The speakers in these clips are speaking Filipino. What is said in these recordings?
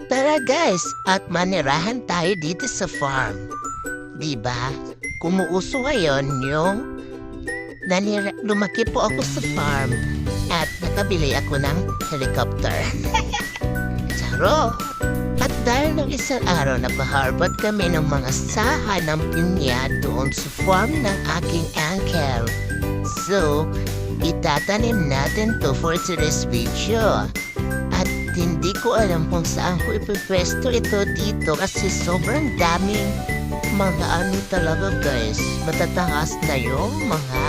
Tara guys, at manirahan tayo dito sa farm. Diba? Kumuuso ngayon yung lumaki po ako sa farm at nakabili ako ng helicopter. Charo! At dahil ng isang araw napaharbad kami ng mga saha ng pinya doon sa farm ng aking uncle. So, itatanim natin to for today's video. At hindi ko alam kung saan ko ipipwesto ito dito kasi sobrang daming mga ano talaga guys. Matataas na yung mga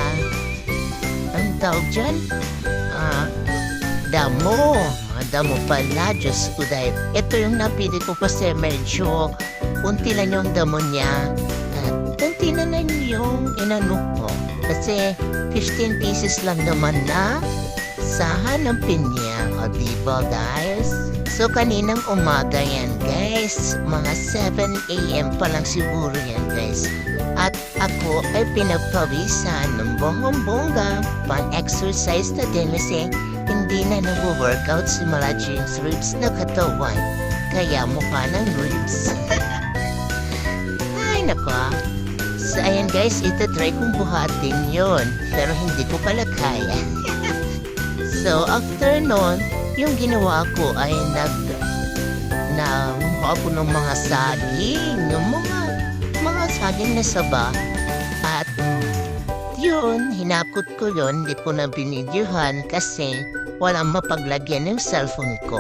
ang tawag dyan? Damo. Mga damo pala. Diyos ko dahil. Ito yung napili ko kasi medyo unti lang yung damo niya. At unti na lang yung inano ko. Kasi 15 pieces lang naman na saha ng pinya. O diba guys? So kaninang umaga yan guys. Mga 7 AM pa lang siguro yan guys. At ako ay pinagpawisan ng bonggang-bongga pang-exercise na din kasi hindi na nag-workout si Mala James ribs na katawan. Kaya mukha ng ribs. Ay nako. So ayan guys, itatry kong buhatin yon. Pero hindi ko pala kaya. So after nun, yung ginawa ko ay ako ng mga saging, yung mga saging na saba. At yun, hinakot ko yun, hindi ko na binidyohan kasi walang mapaglagyan ng cellphone ko.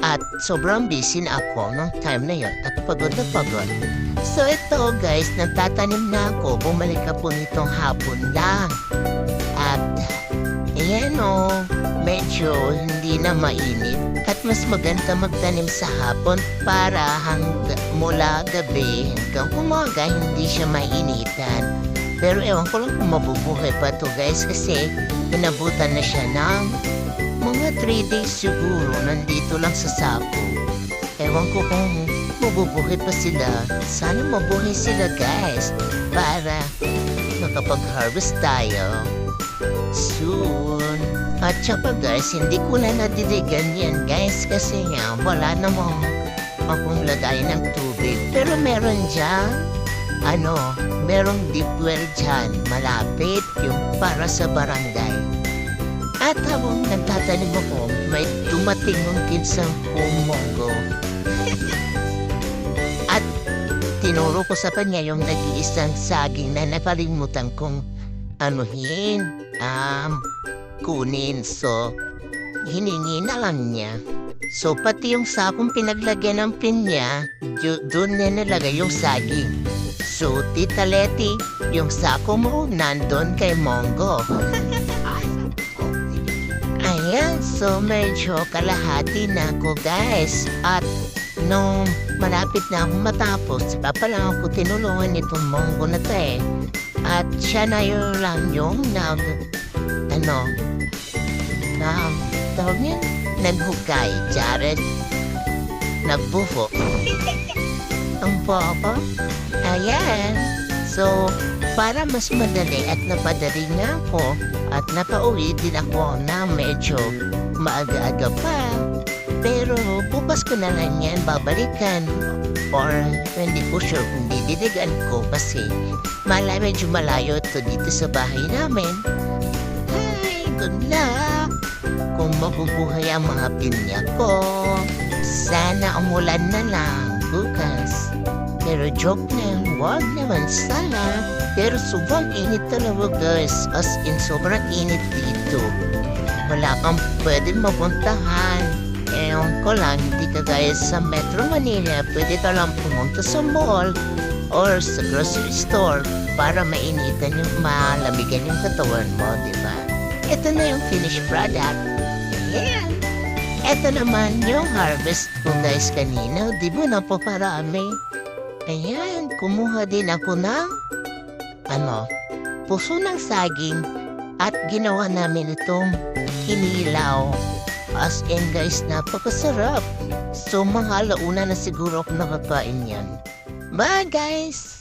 At sobrang busy na ako nung time na yun at pagod na pagod. So ito guys, nagtatanim na ako, bumalik ako nitong hapon lang. At ayan o, medyo hindi na mainit. At mas maganda magtanim sa hapon para mula gabi hanggang umaga hindi siya mainitan. Pero ewan ko lang kung mabubuhay pa to guys kasi pinabutan na siya ng mga 3 days siguro nandito lang sa sako. Ewan ko kung mabubuhay pa sila. Sana mabuhay sila guys para makapag-harvest tayo soon. At saka guys, hindi ko na nadiligan yan guys kasi nga wala namang akong lagay ng tubig. Pero meron dyan, merong deep well dyan, malapit yung para sa barangay. At habang nagtatanim ako, may dumating ng kinsang monggo. At tinuro ko sa kanya yung nag-iisang saging na nakalimutan kong kunin. So, hiningi na lang niya. So, pati yung sakong pinaglagyan ng pinya, doon niya nilagay yung saging. So, Tita Letty, yung sako mo nandun kay Mongo. Ayan, so medyo kalahati na ako guys. At nung malapit na akong matapos, pa lang ako tinulungan itong Mongo na to eh. At siya na yun lang yung tawag niya, naghukay, Jared, nagbufo. Ang bobo. Ayan. So, para mas madali at napadali na ako at napauwi din ako na medyo maaga-aga pa. Pero bukas ko na lang yan babalikan. Or hindi ko sure kung didiligan ko kasi medyo malayo ito dito sa bahay namin. Ay, good luck! Kung mabubuhay ang mga pinya ko, sana umulan na lang bukas. Pero joke na, wag naman sana. Pero sobrang init talaga guys, as in sobrang init dito. Wala kang pwedeng mapuntahan. Ewan ko lang, hindi ka gaya sa Metro Manila, pwede ka lang pumunta sa mall or sa grocery store para mainitan yung malamigan yung katawan mo, di ba? Ito na yung finished product. Ayan. Ito naman yung harvest ko guys kanina. Di ba napaparami? Ayan, kumuha din ako ng puso ng saging at ginawa namin itong inilaw. As in guys, napakasarap. So mga alauna na siguro ako nakakain yan. Bye guys!